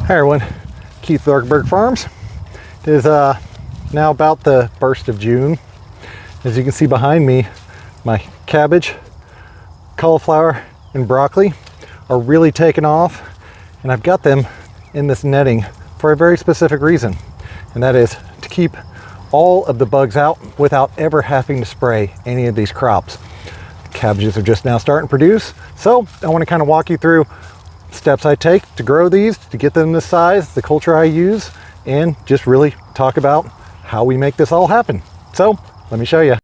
Hi everyone, Keith Thorkenberg Farms. It is now about the 1st of June. As you can see behind me, my cabbage, cauliflower, and broccoli are really taking off, and I've got them in this netting for a very specific reason, and that is to keep all of the bugs out without ever having to spray any of these crops. Cabbages are just now starting to produce, so I want to kind of walk you through steps I take to grow these, to get them this size, the culture I use, and just really talk about how we make this all happen. So let me show you.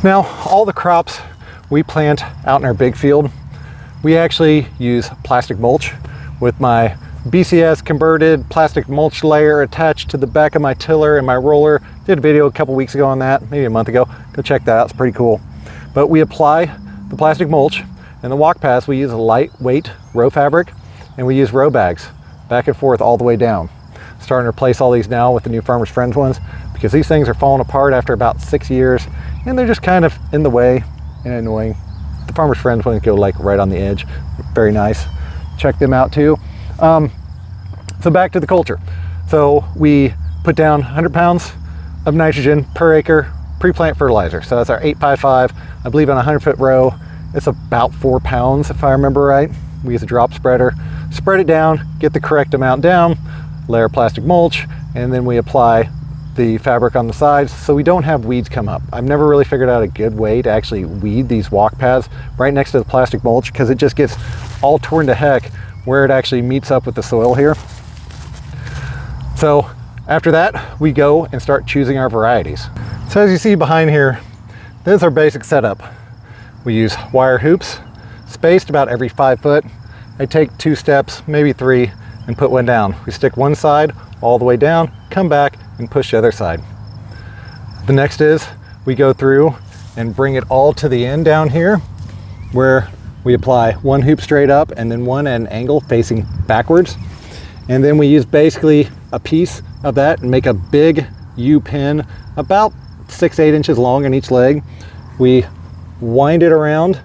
Now, all the crops we plant out in our big field, we actually use plastic mulch with my BCS converted plastic mulch layer attached to the back of my tiller and my roller. Did a video a couple weeks ago on that, maybe a month ago. Go check that out, it's pretty cool. But we apply the plastic mulch, and the walk paths we use a lightweight row fabric, and we use row bags back and forth all the way down. Starting to replace all these now with the new Farmer's Friends ones, because these things are falling apart after about 6 years, and they're just kind of in the way and annoying. The Farmer's Friends ones go like right on the edge. Very nice. Check them out too. So back to the culture. So we put down 100 pounds of nitrogen per acre pre-plant fertilizer. So that's our 8x5. I believe on a 100-foot row, it's about 4 pounds if I remember right. We use a drop spreader. Spread it down, get the correct amount down, layer plastic mulch, and then we apply the fabric on the sides so we don't have weeds come up. I've never really figured out a good way to actually weed these walk paths right next to the plastic mulch, because it just gets all torn to heck where it actually meets up with the soil here. So after that, we go and start choosing our varieties. So as you see behind here, this is our basic setup. We use wire hoops spaced about every 5 foot. I take 2 steps, maybe 3, and put one down. We stick one side all the way down, come back, and push the other side. The next is we go through and bring it all to the end down here, where we apply one hoop straight up and then one at an angle facing backwards. And then we use basically a piece of that and make a big U pin about 6-8 inches long on each leg. We wind it around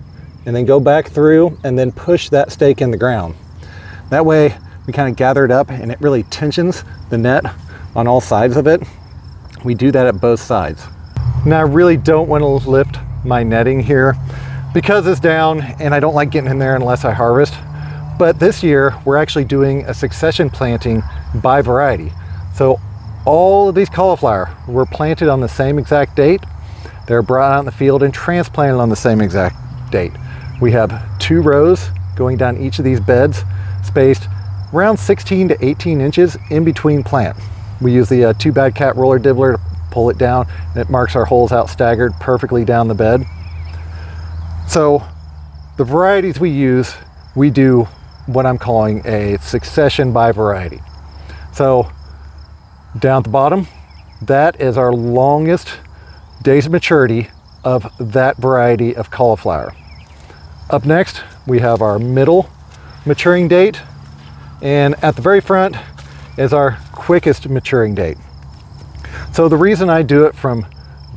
and then go back through and then push that stake in the ground. That way we kind of gather it up and it really tensions the net on all sides of it. We do that at both sides. Now I really don't want to lift my netting here because it's down and I don't like getting in there unless I harvest. But this year we're actually doing a succession planting by variety. So all of these cauliflower were planted on the same exact date. They're brought out in the field and transplanted on the same exact date. We have 2 rows going down each of these beds, spaced around 16 to 18 inches in between plant. We use the 2 Bad Cat roller dibbler to pull it down, and it marks our holes out staggered perfectly down the bed. So the varieties we use, we do what I'm calling a succession by variety. So down at the bottom, that is our longest days of maturity of that variety of cauliflower. Up next, we have our middle maturing date, and at the very front is our quickest maturing date. So the reason I do it from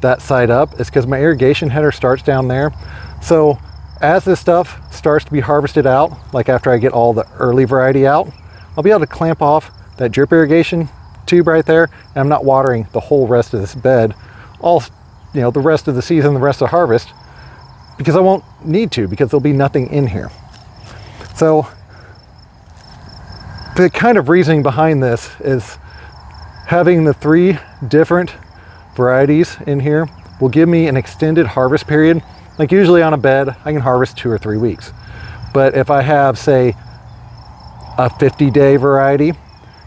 that side up is because my irrigation header starts down there. So as this stuff starts to be harvested out, like after I get all the early variety out, I'll be able to clamp off that drip irrigation tube right there, and I'm not watering the whole rest of this bed, all, the rest of the season, the rest of the harvest, because I won't need to, because there'll be nothing in here. So the kind of reasoning behind this is having the 3 different varieties in here will give me an extended harvest period. Like usually on a bed, I can harvest 2 or 3 weeks. But if I have, say, a 50-day variety,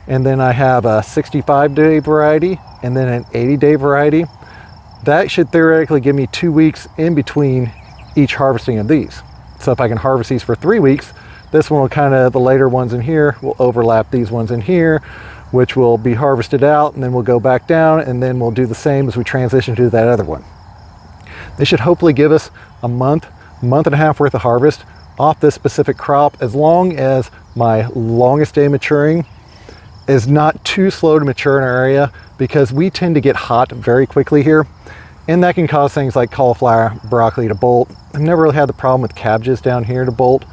and then I have a 65-day variety, and then an 80-day variety, that should theoretically give me 2 weeks in between each harvesting of these. So if I can harvest these for 3 weeks, this one will the later ones in here will overlap these ones in here, which will be harvested out, and then we'll go back down, and then we'll do the same as we transition to that other one. They should hopefully give us a month and a half worth of harvest off this specific crop, as long as my longest day maturing is not too slow to mature in our area, because we tend to get hot very quickly here, and that can cause things like cauliflower, broccoli to bolt. I've never really had the problem with cabbages down here to bolt,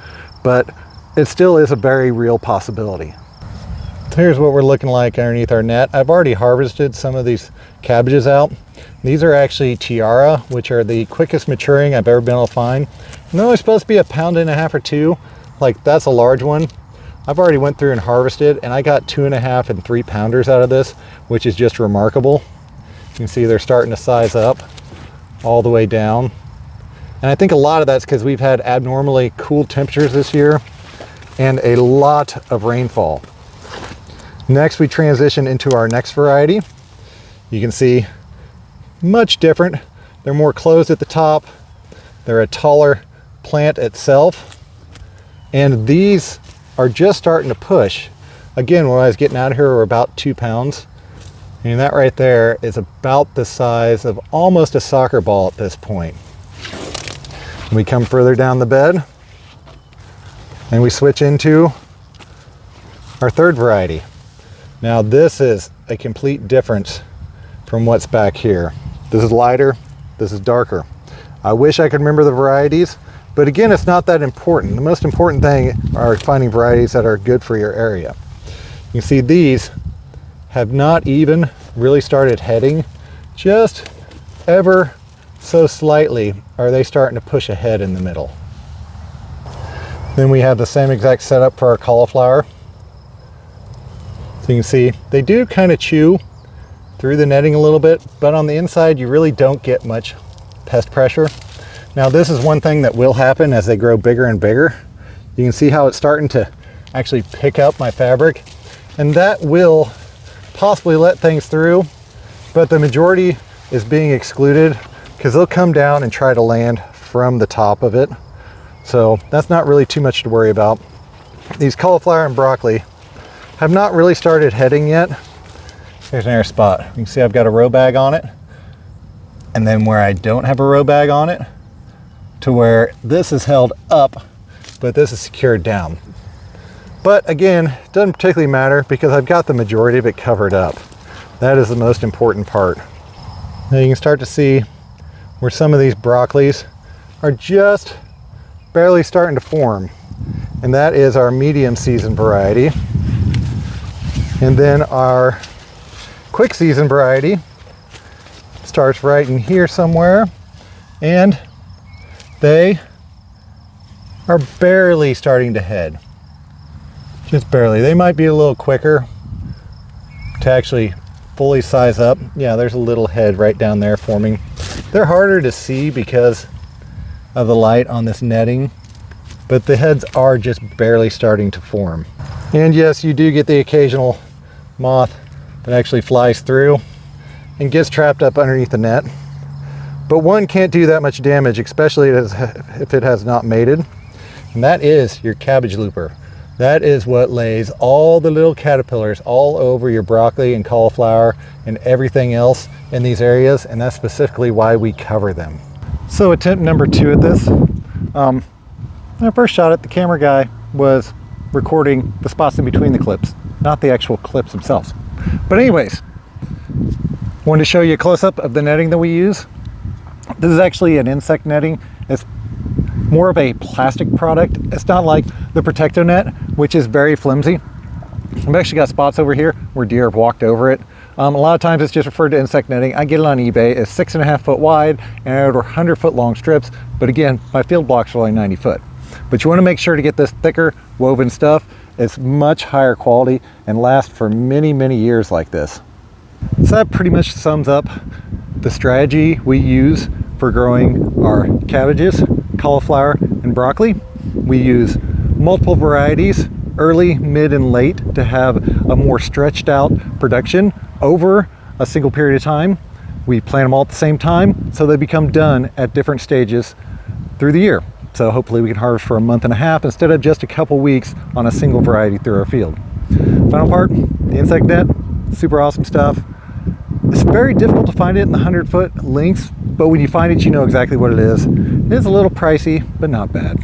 but it still is a very real possibility. So here's what we're looking like underneath our net. I've already harvested some of these cabbages out. These are actually Tiara, which are the quickest maturing I've ever been able to find. And they're only supposed to be 1.5 pounds or 2. Like, that's a large one. I've already went through and harvested, and I got 2.5 and 3 pounders out of this, which is just remarkable. You can see they're starting to size up all the way down. And I think a lot of that's because we've had abnormally cool temperatures this year and a lot of rainfall. Next, we transition into our next variety. You can see much different. They're more closed at the top. They're a taller plant itself. And these are just starting to push. Again, when I was getting out of here, we're about 2 pounds. And that right there is about the size of almost a soccer ball at this point. We come further down the bed and we switch into our third variety. Now this is a complete difference from what's back here. This is lighter, this is darker. I wish I could remember the varieties, but again, it's not that important. The most important thing are finding varieties that are good for your area. You can see these have not even really started heading, just ever so slightly are they starting to push ahead in the middle. Then we have the same exact setup for our cauliflower. So you can see they do kind of chew through the netting a little bit, but on the inside you really don't get much pest pressure. Now this is one thing that will happen as they grow bigger and bigger. You can see how it's starting to actually pick up my fabric, and that will possibly let things through, but the majority is being excluded because they'll come down and try to land from the top of it. So that's not really too much to worry about. These cauliflower and broccoli have not really started heading yet. Here's an air spot. You can see I've got a row bag on it, and then where I don't have a row bag on it, to where this is held up, but this is secured down. But again, it doesn't particularly matter because I've got the majority of it covered up. That is the most important part. Now you can start to see where some of these broccolis are just barely starting to form. And that is our medium season variety. And then our quick season variety starts right in here somewhere, and they are barely starting to head. Just barely. They might be a little quicker to actually fully size up. Yeah, there's a little head right down there forming. They're harder to see because of the light on this netting, but the heads are just barely starting to form. And yes, you do get the occasional moth that actually flies through and gets trapped up underneath the net. But one can't do that much damage, especially if it has not mated. And that is your cabbage looper. That is what lays all the little caterpillars all over your broccoli and cauliflower and everything else in these areas, and that's specifically why we cover them. So attempt number 2 at this. When I first shot it, the camera guy was recording the spots in between the clips, not the actual clips themselves. But anyways, wanted to show you a close-up of the netting that we use. This is actually an insect netting. It's more of a plastic product. It's not like the Protecto net, which is very flimsy. I've actually got spots over here where deer have walked over it. A lot of times it's just referred to insect netting. I get it on eBay. It's 6.5 foot wide and over 100 foot long strips. But again, my field blocks are only 90 foot. But you want to make sure to get this thicker woven stuff. It's much higher quality and lasts for many, many years like this. So that pretty much sums up the strategy we use for growing our cabbages, cauliflower, and broccoli. We use multiple varieties, early, mid, and late, to have a more stretched out production over a single period of time. We plant them all at the same time, so they become done at different stages through the year. So hopefully we can harvest for a month and a half instead of just a couple weeks on a single variety through our field. Final part, the insect net, super awesome stuff. It's very difficult to find it in the 100-foot lengths, but when you find it, you know exactly what it is. It is a little pricey, but not bad.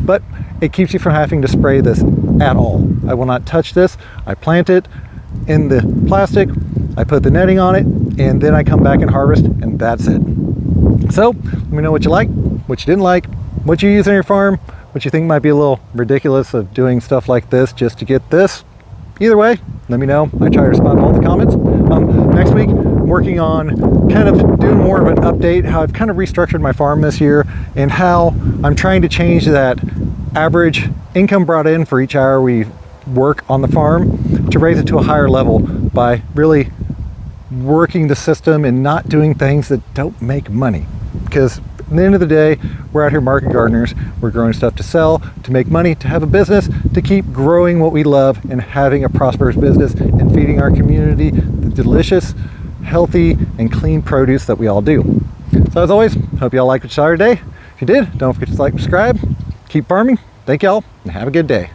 But it keeps you from having to spray this at all. I will not touch this. I plant it in the plastic, I put the netting on it, and then I come back and harvest, and that's it. So let me know what you like, what you didn't like, what you use on your farm, what you think might be a little ridiculous of doing stuff like this just to get this. Either way, let me know. I try to respond to all the comments. Next week, I'm working on kind of doing more of an update, how I've kind of restructured my farm this year and how I'm trying to change that average income brought in for each hour we work on the farm to raise it to a higher level by really working the system and not doing things that don't make money. Because at the end of the day, we're out here market gardeners. We're growing stuff to sell, to make money, to have a business, to keep growing what we love and having a prosperous business and feeding our community the delicious, healthy, and clean produce that we all do. So as always, hope y'all liked what you saw today. If you did, don't forget to like, subscribe, keep farming. Thank y'all, and have a good day.